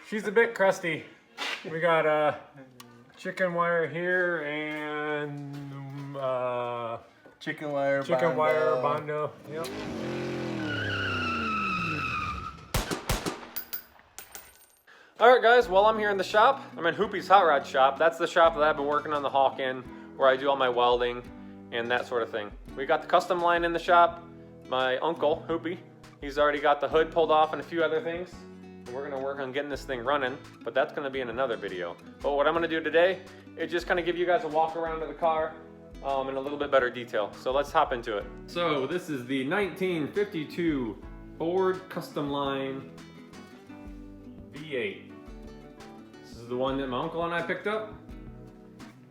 She's a bit crusty. We got chicken wire here and chicken wire bondo. Yep. All right, guys. Well, I'm here in the shop. I'm in Hoopies Hot Rod shop. That's the shop that I've been working on the Hawk in, where I do all my welding and that sort of thing. We got the Customline in the shop. My uncle, Hoopy, he's already got the hood pulled off and a few other things. We're gonna work on getting this thing running, but that's gonna be in another video. But what I'm gonna do today is just kind of give you guys a walk around of the car in a little bit better detail. So let's hop into it. So this is the 1952 Ford Customline V8. This is the one that my uncle and I picked up.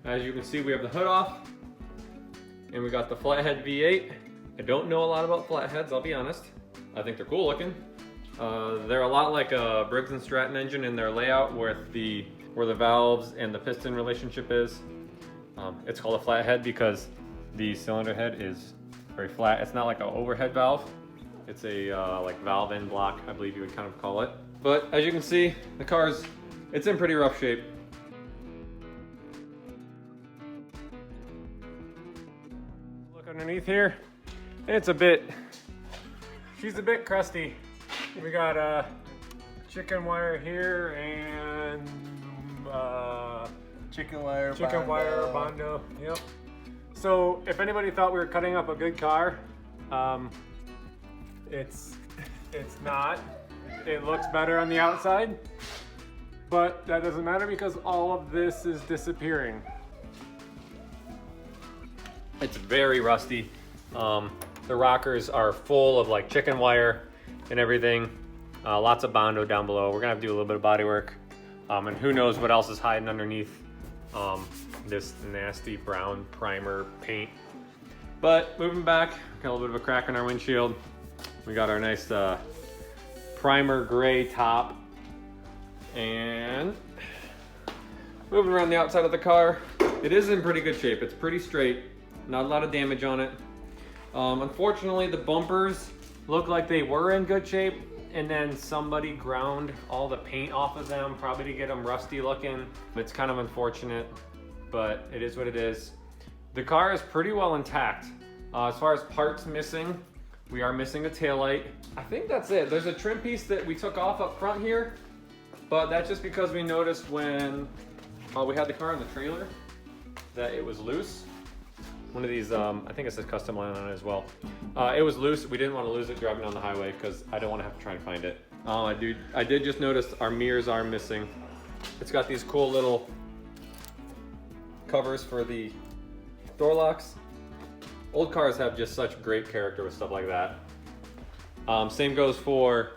As you can see, we have the hood off, and we got the flathead V8. I don't know a lot about flatheads, I'll be honest. I think they're cool looking. They're a lot like a Briggs & Stratton engine in their layout, where the valves and the piston relationship is. It's called a flathead because the cylinder head is very flat. It's not like an overhead valve. It's a like valve end block, I believe you would kind of call it. But as you can see, the car's, it's in pretty rough shape. Look underneath here, it's a bit, she's a bit crusty. We got chicken wire here and chicken wire bondo. Yep. So if anybody thought we were cutting up a good car, it's not. It looks better on the outside, but that doesn't matter because all of this is disappearing. It's very rusty. The rockers are full of like chicken wire and everything. Lots of bondo down below. We're gonna have to do a little bit of body work. And who knows what else is hiding underneath this nasty brown primer paint. But moving back, got a little bit of a crack in our windshield. We got our nice primer gray top. And moving around the outside of the car, it is in pretty good shape. It's pretty straight, not a lot of damage on it. Unfortunately, the bumpers look like they were in good shape, and then somebody ground all the paint off of them, probably to get them rusty looking. It's kind of unfortunate, but it is what it is. The car is pretty well intact. As far as parts missing, we are missing a taillight. I think that's it. There's a trim piece that we took off up front here, but that's just because we noticed when we had the car in the trailer that it was loose. One of these, I think it says Customline on it as well. It was loose. We didn't want to lose it driving on the highway because I don't want to have to try and find it. I did just notice our mirrors are missing. It's got these cool little covers for the door locks. Old cars have just such great character with stuff like that. Same goes for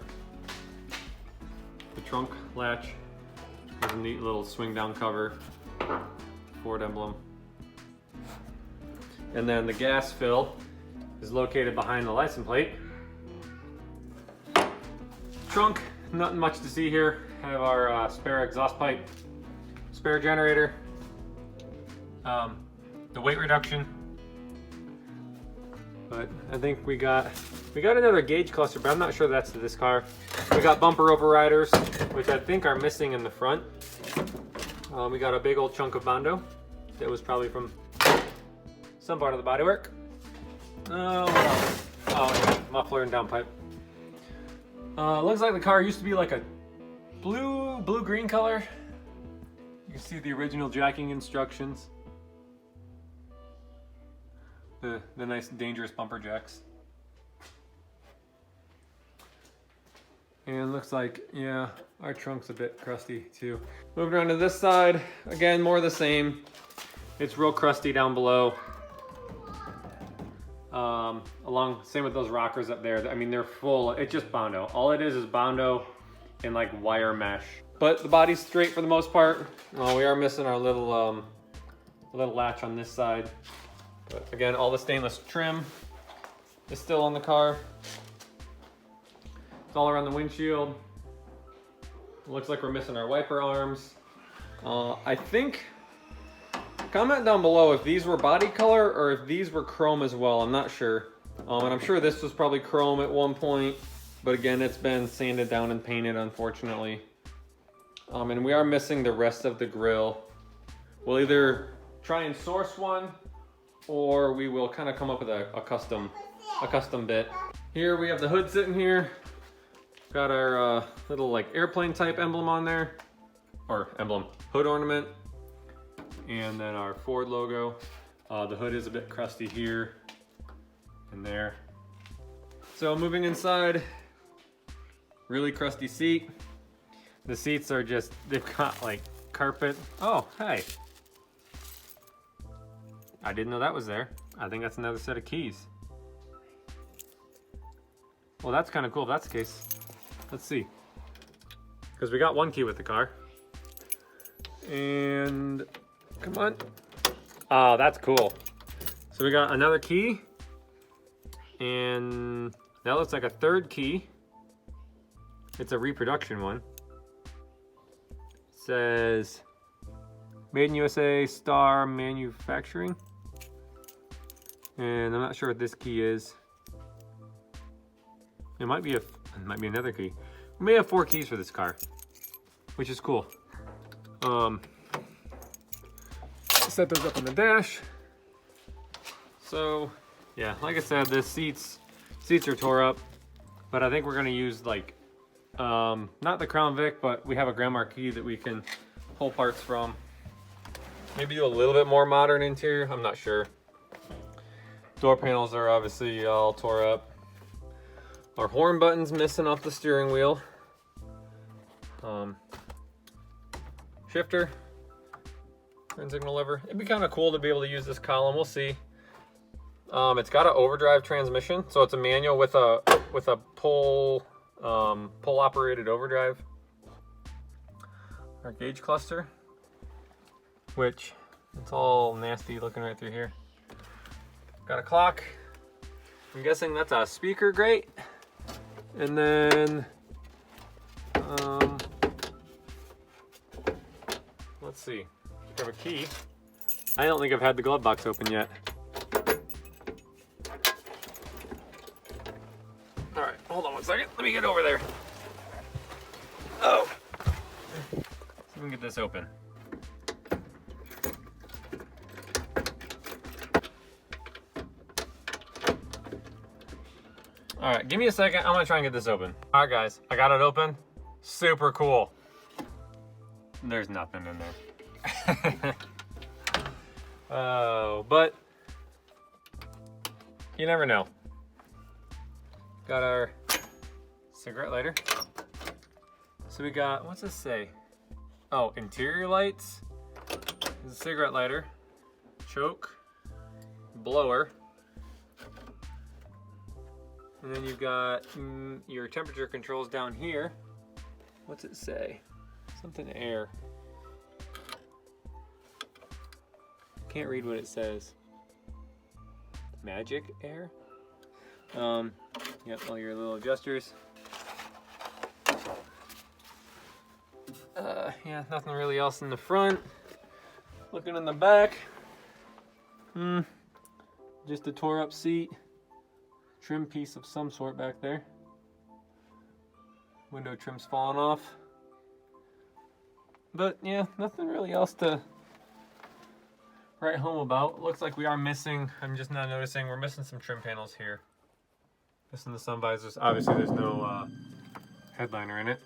the trunk latch. There's a neat little swing down cover, Ford emblem. And then the gas fill is located behind the license plate. Trunk, nothing much to see here. Have our spare exhaust pipe, spare generator, the weight reduction. But I think we got another gauge cluster, but I'm not sure that's to this car. We got bumper overriders, which I think are missing in the front. We got a big old chunk of bondo that was probably from some part of the bodywork. Oh, yeah, muffler and downpipe. Looks like the car used to be like a blue-green color. You can see the original jacking instructions. The nice dangerous bumper jacks. And looks like, yeah, our trunk's a bit crusty too. Moving around to this side, again, more of the same. It's real crusty down below. Same with those rockers up there. I mean, they're full, it's just bondo. All it is bondo and like wire mesh. But the body's straight for the most part. We are missing our little latch on this side. But again, all the stainless trim is still on the car. It's all around the windshield. It looks like we're missing our wiper arms. I think, comment down below if these were body color or if these were chrome as well. I'm not sure. And I'm sure this was probably chrome at one point, but again, it's been sanded down and painted, unfortunately. And we are missing the rest of the grill. We'll either try and source one, or we will kind of come up with a custom bit. Here we have the hood sitting here. Got our little like airplane type emblem on there, or emblem, hood ornament, and then our Ford logo. The hood is a bit crusty here and there. So moving inside, really crusty seat. The seats are just, they've got like carpet. Oh, hey. I didn't know that was there. I think that's another set of keys. Well, that's kind of cool if that's the case. Let's see. Because we got one key with the car. And, come on. Oh, that's cool. So we got another key. And that looks like a third key. It's a reproduction one. It says, Made in USA, Star Manufacturing. And I'm not sure what this key is. It might be another key. We may have 4 keys for this car, which is cool. Set those up on the dash. So yeah, like I said, the seats are tore up, but I think we're gonna use like, not the Crown Vic, but we have a Grand Marquis that we can pull parts from. Maybe do a little bit more modern interior, I'm not sure. Door panels are obviously all tore up. Our horn button's missing off the steering wheel. Shifter, turn signal lever. It'd be kind of cool to be able to use this column. We'll see. It's got an overdrive transmission, so it's a manual with a pull operated overdrive. Our gauge cluster, which it's all nasty looking right through here. Got a clock. I'm guessing that's a speaker grate. And then, let's see. We have a key. I don't think I've had the glove box open yet. All right, hold on one second. Let me get over there. Oh. See if we can get this open. All right, give me a second. I'm gonna try and get this open. All right, guys, I got it open. Super cool. There's nothing in there. Oh, but you never know. Got our cigarette lighter. So we got, what's this say? Oh, interior lights. This is a cigarette lighter. Choke. Blower. And then you've got your temperature controls down here. What's it say? Something air. Can't read what it says. Magic air? Yep, all your little adjusters. Yeah, nothing really else in the front. Looking in the back. Just a tore up seat. Trim piece of some sort back there. Window trim's falling off. But yeah, nothing really else to write home about. Looks like we are missing, I'm just now noticing, we're missing some trim panels here. Missing the sun visors. Obviously there's no headliner in it.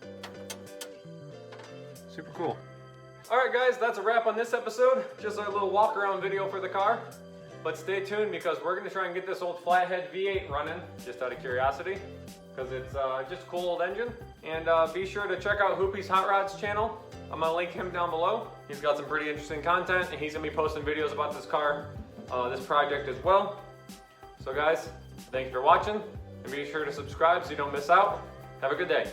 Super cool. Alright guys, that's a wrap on this episode. Just a little walk around video for the car. But stay tuned because we're going to try and get this old flathead V8 running, just out of curiosity, because it's just a cool old engine. And be sure to check out Hoopies Hot Rods channel. I'm going to link him down below. He's got some pretty interesting content, and he's going to be posting videos about this car, this project as well. So guys, thank you for watching, and be sure to subscribe so you don't miss out. Have a good day.